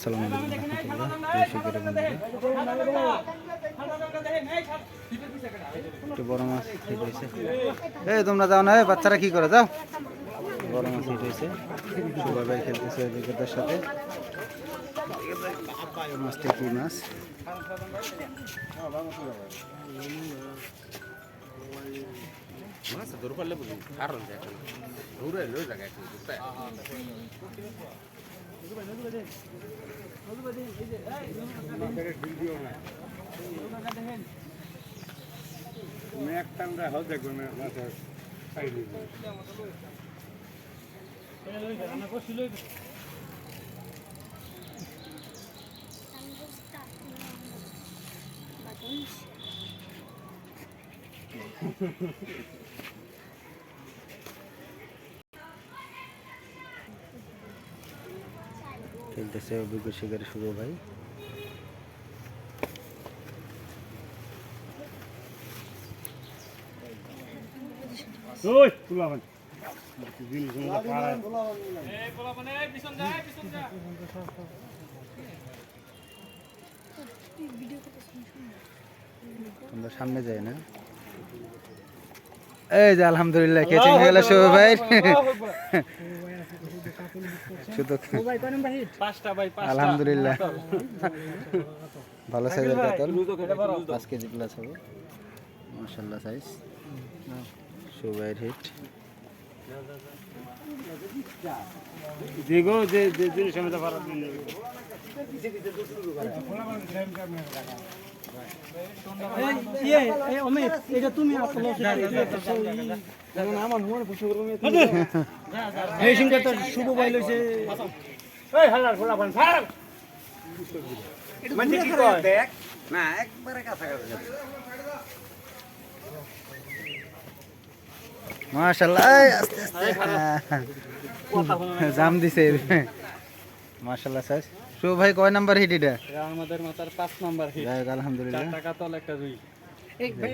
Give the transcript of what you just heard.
আসসালামু আলাইকুম রাহমাতুল্লাহ। শিকারের বন্ধুরা একটু বড় মাছ হিট হয়েছে। এই তোমরা যাও না, বাচ্চারা কি করে, যাও। বড় মাছ হিট হয়েছে, সুবা ভাই খেলতেছে উইকেটের সাথে। মাছটা কি মাছ? খেলতেছে অভিজ্ঞ শিকারী শুভ ভাই। তোমরা সামনে যাই না। এই যে আলহামদুলিল্লাহ ক্যাচিং হয়ে গেল শুভ ভাই। শুধু আলহামদুলিল্লাহ ভালো সাইজের কাতল, 5 কেজি প্লাস হবে মাশাআল্লাহ সাইজ। শুভ ভাইয়ের হিট। দেখো যে জিনিস আমি তো পারা দিন শুভ ভাই লইছে মাশাআল্লাহ আস্তে আস্তে জাম দিছে মাশাআল্লাহ সাইজ। শুভ ভাই কয় নাম্বার হিট এটা? আমাদের মাথার 5 নাম্বার হিট। আলহামদুলিল্লাহ। টাকা তল একটা রুই। এক ভাই